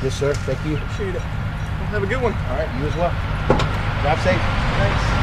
Yes, sir. Thank you. Appreciate it. Well, have a good one. All right, you as well. Drive safe. Thanks.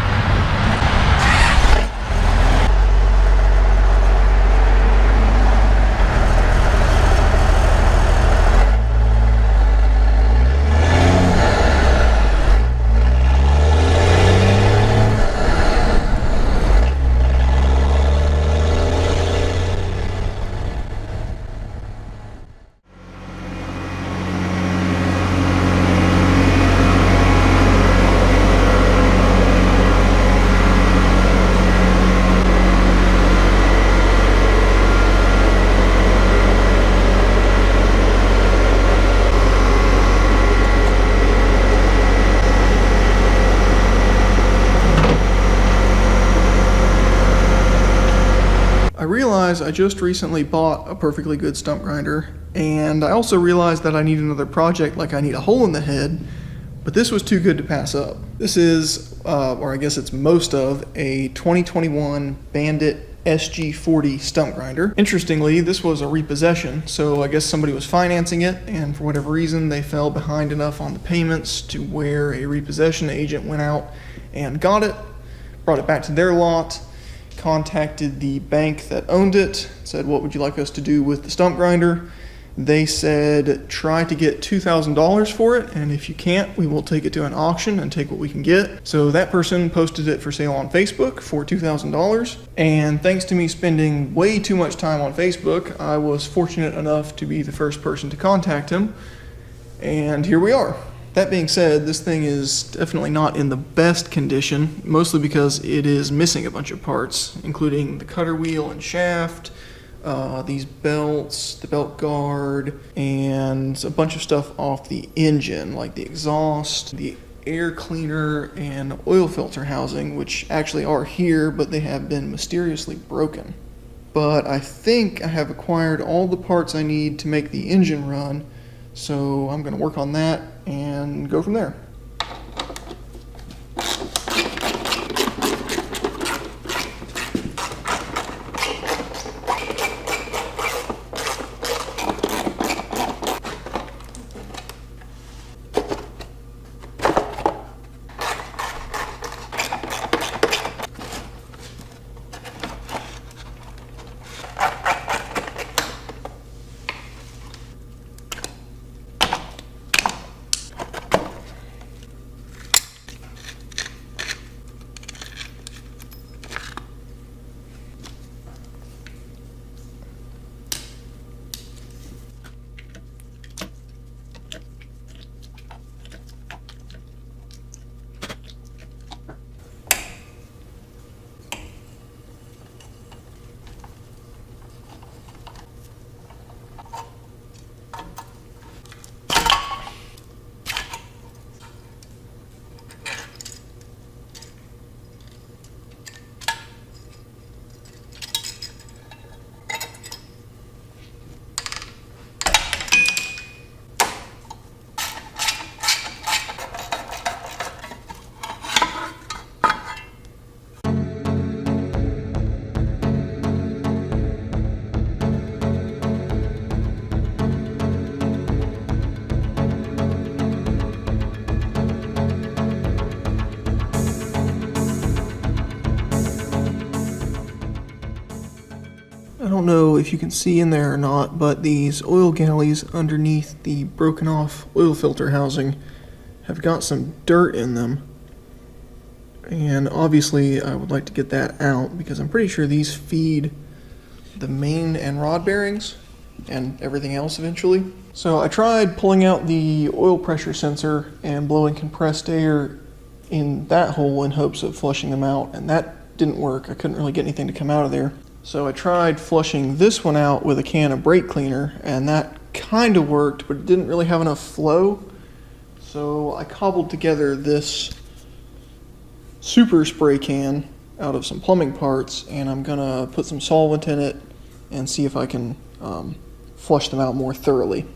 I realize I just recently bought a perfectly good stump grinder, and I also realized that I need another project, like I need a hole in the head, but this was too good to pass up. This is, or I guess it's most of, a 2021 Bandit SG-40 stump grinder. Interestingly, this was a repossession, so I guess somebody was financing it, and for whatever reason they fell behind enough on the payments to where a repossession agent went out and got it, brought it back to their lot, contacted the bank that owned it, said, what would you like us to do with the stump grinder? They said, try to get $2,000 for it, and if you can't, we will take it to an auction and take what we can get. So that person posted it for sale on Facebook for $2,000, and thanks to me spending way too much time on Facebook, I was fortunate enough to be the first person to contact him, and here we are. That being said, this thing is definitely not in the best condition, mostly because it is missing a bunch of parts, including the cutter wheel and shaft, these belts, the belt guard, and a bunch of stuff off the engine, like the exhaust, the air cleaner, and oil filter housing, which actually are here, but they have been mysteriously broken. But I think I have acquired all the parts I need to make the engine run, so I'm going to work on that and go from there. I don't know if you can see in there or not, but these oil galleys underneath the broken off oil filter housing have got some dirt in them. And obviously I would like to get that out because I'm pretty sure these feed the main and rod bearings and everything else eventually. So I tried pulling out the oil pressure sensor and blowing compressed air in that hole in hopes of flushing them out, and that didn't work. I couldn't really get anything to come out of there. So I tried flushing this one out with a can of brake cleaner, and that kind of worked, but it didn't really have enough flow. So I cobbled together this super spray can out of some plumbing parts, and I'm gonna put some solvent in it and see if I can flush them out more thoroughly.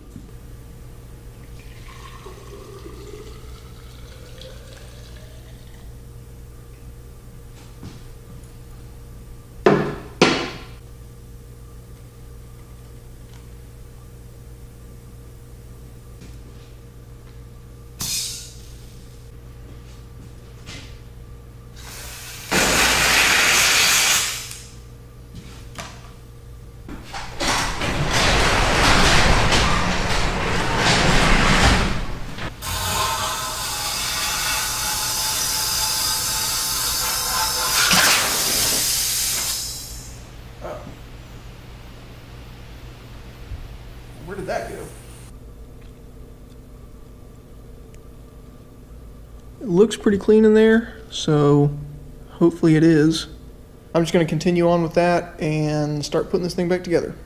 looks pretty clean in there, so hopefully it is. I'm just going to continue on with that and start putting this thing back together.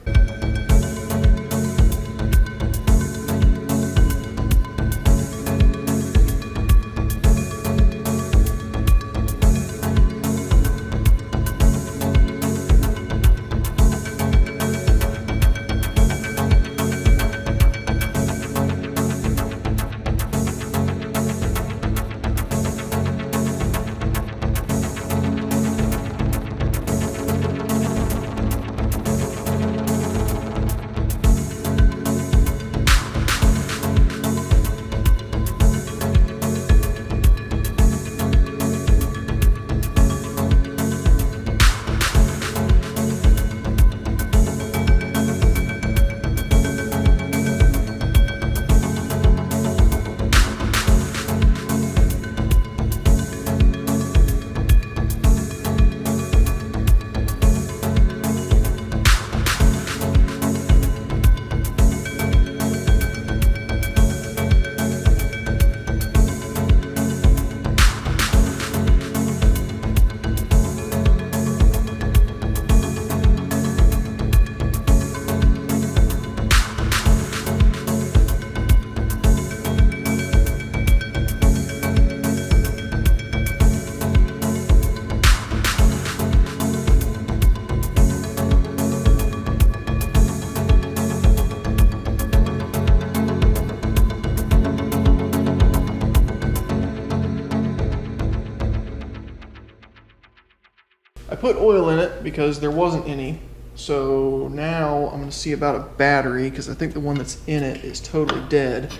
I put oil in it because there wasn't any, so now I'm going to see about a battery because I think the one that's in it is totally dead.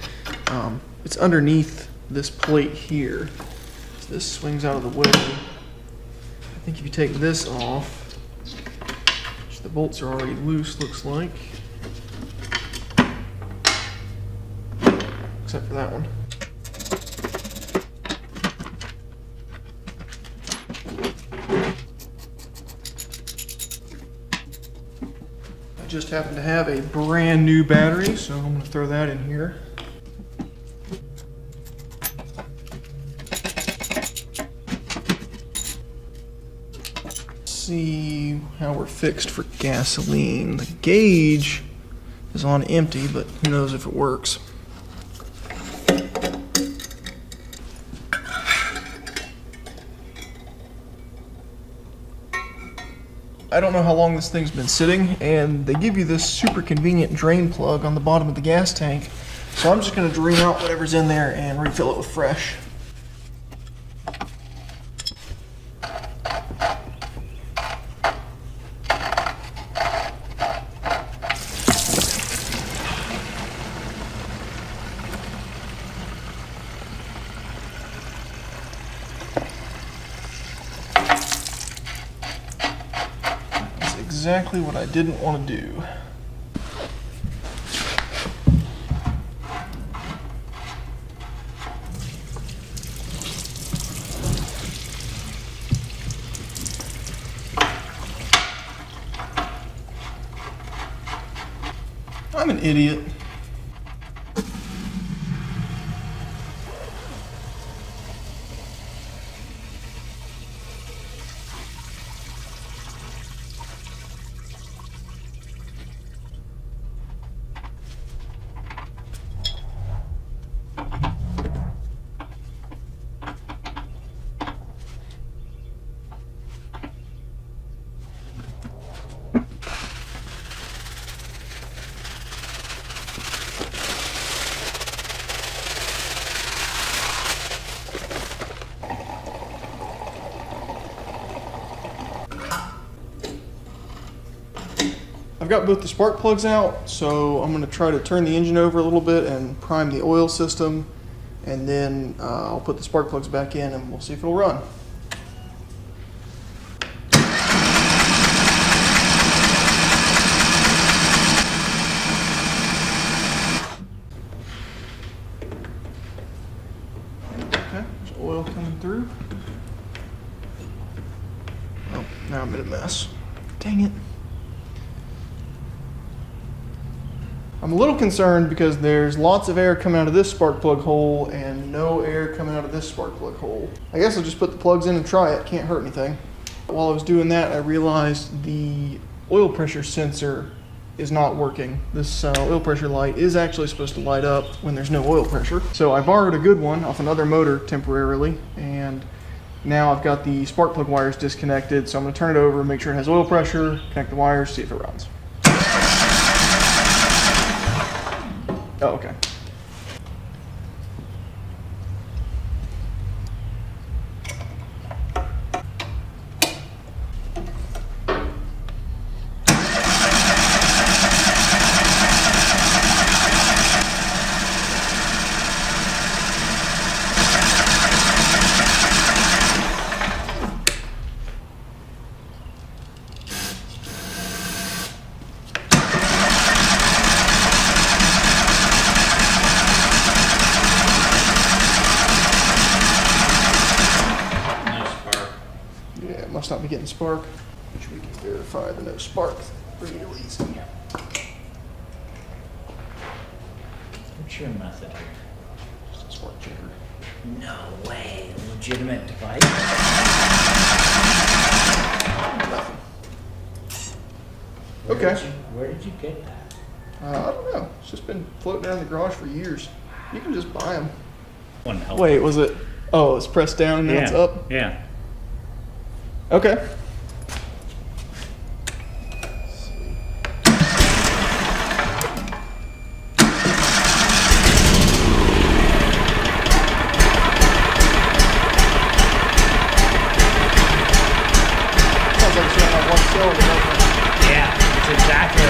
It's underneath this plate here, so this swings out of the way. I think if you take this off, which the bolts are already loose, looks like, except for that one. I just happen to have a brand new battery, so I'm going to throw that in here. Let's see how we're fixed for gasoline. The gauge is on empty, but who knows if it works. I don't know how long this thing's been sitting, and they give you this super convenient drain plug on the bottom of the gas tank, so I'm just going to drain out whatever's in there and refill it with fresh. Exactly what I didn't want to do. I'm an idiot. I've got both the spark plugs out, so I'm going to try to turn the engine over a little bit and prime the oil system, and then I'll put the spark plugs back in and we'll see if it'll run. Okay, there's oil coming through. Oh, now I'm in a mess. Dang it. I'm a little concerned because there's lots of air coming out of this spark plug hole and no air coming out of this spark plug hole. I guess I'll just put the plugs in and try it. Can't hurt anything. While I was doing that, I realized the oil pressure sensor is not working. This oil pressure light is actually supposed to light up when there's no oil pressure. So I borrowed a good one off another motor temporarily, and now I've got the spark plug wires disconnected. So I'm gonna turn it over, make sure it has oil pressure, connect the wires, see if it runs. Oh, okay. Must not be getting spark, which we can verify the no spark real easy. What's your method here? Just a spark checker. No way. Legitimate device? Nothing. Okay. Where did you get that? I don't know. It's just been floating around the garage for years. You can just buy them. Wouldn't help. Wait, was it? Oh, it's pressed down and now it's up? Yeah. Okay. Yeah, it's exactly.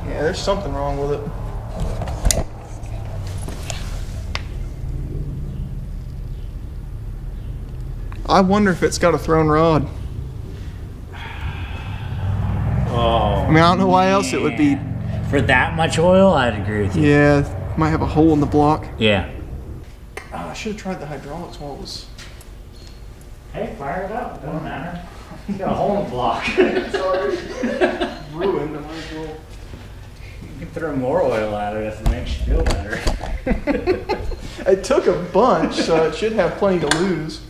Yeah, there's something wrong with it. I wonder if it's got a thrown rod. Oh. I mean, I don't know why else it would be. For that much oil, I'd agree with you. Yeah, might have a hole in the block. Yeah. Oh, I should have tried the hydraulics while it was. Hey, fire it up. It doesn't matter. You got a hole in the block. Sorry. Ruined. I might as well. You can throw more oil at it if it makes you feel better. It took a bunch, so it should have plenty to lose.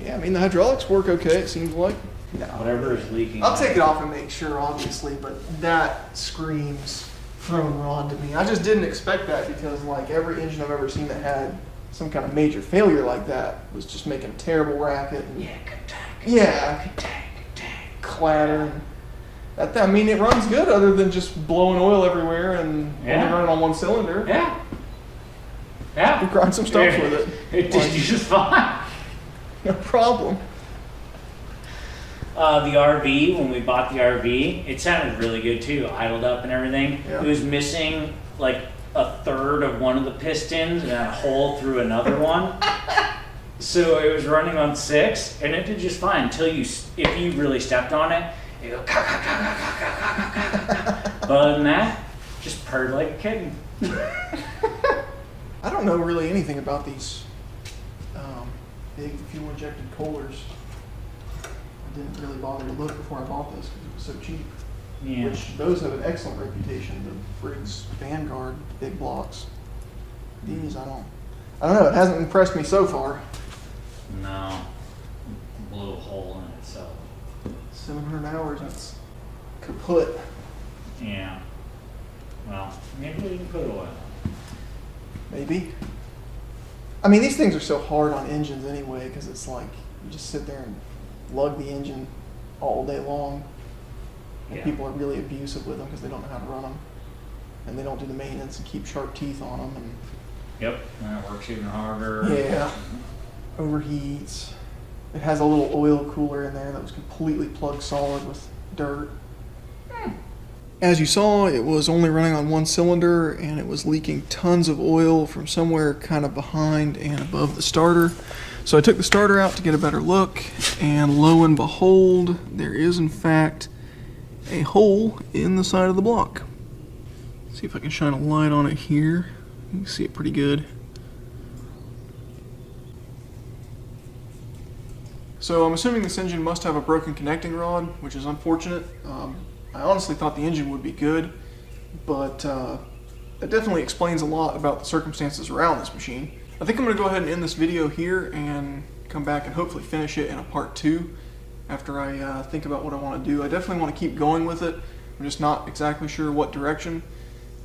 I mean, the hydraulics work okay, it seems like. No. Whatever is leaking. I'll take it off and make sure, obviously, but that screams thrown rod to me. I just didn't expect that because, like, every engine I've ever seen that had some kind of major failure like that was just making a terrible racket. And, Yeah, clatter. I mean, it runs good other than just blowing oil everywhere and only running on one cylinder. Yeah. Yeah. We grind some stumps with it. It just fine. No problem. The RV, when we bought the RV, it sounded really good too, idled up and everything. Yeah. It was missing like a third of one of the pistons and a hole through another one. So it was running on 6 and it did just fine until if you really stepped on it, it go ka ka ka ka ka ka ka ka. But other than that, just purred like a kitten. I don't know really anything about these big fuel injected coolers. I didn't really bother to look before I bought this because it was so cheap. Yeah. Which those have an excellent reputation. The Briggs Vanguard big blocks. These I don't know. It hasn't impressed me so far. No. Blew a hole in it, so. 700 hours. That's kaput. Yeah. Well, maybe we can put oil. Maybe. I mean, these things are so hard on engines anyway because it's like you just sit there and lug the engine all day long. And Yeah. people are really abusive with them because they don't know how to run them. And they don't do the maintenance and keep sharp teeth on them. And Yep, and it works even harder. yeah, overheats. It has a little oil cooler in there that was completely plugged solid with dirt. As you saw, it was only running on one cylinder and it was leaking tons of oil from somewhere kind of behind and above the starter. So I took the starter out to get a better look, and lo and behold, there is in fact a hole in the side of the block. Let's see if I can shine a light on it here. You can see it pretty good. So I'm assuming this engine must have a broken connecting rod, which is unfortunate. I honestly thought the engine would be good, but that definitely explains a lot about the circumstances around this machine. I think I'm going to go ahead and end this video here and come back and hopefully finish it in a part 2 after I think about what I want to do. I definitely want to keep going with it. I'm just not exactly sure what direction.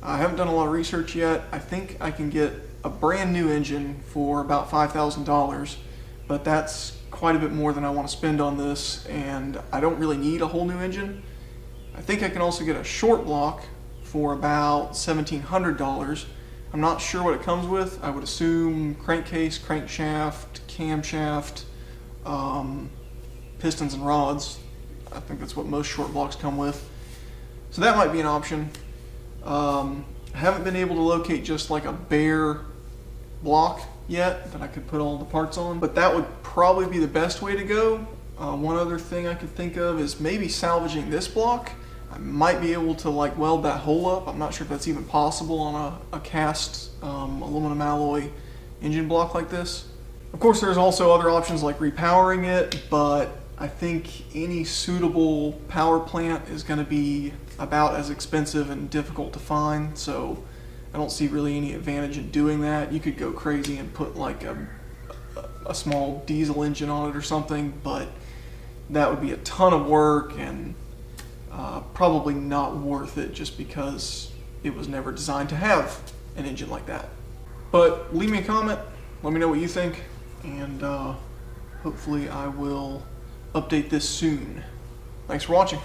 I haven't done a lot of research yet. I think I can get a brand new engine for about $5,000, but that's quite a bit more than I want to spend on this, and I don't really need a whole new engine. I think I can also get a short block for about $1,700. I'm not sure what it comes with. I would assume crankcase, crankshaft, camshaft, pistons and rods. I think that's what most short blocks come with. So that might be an option. I haven't been able to locate just like a bare block yet that I could put all the parts on, but that would probably be the best way to go. One other thing I could think of is maybe salvaging this block. I might be able to like weld that hole up. I'm not sure if that's even possible on a cast aluminum alloy engine block like this. Of course, there's also other options like repowering it, but I think any suitable power plant is going to be about as expensive and difficult to find, so I don't see really any advantage in doing that. You could go crazy and put like a small diesel engine on it or something, but that would be a ton of work and probably not worth it just because it was never designed to have an engine like that. But leave me a comment, let me know what you think, and hopefully I will update this soon. Thanks for watching.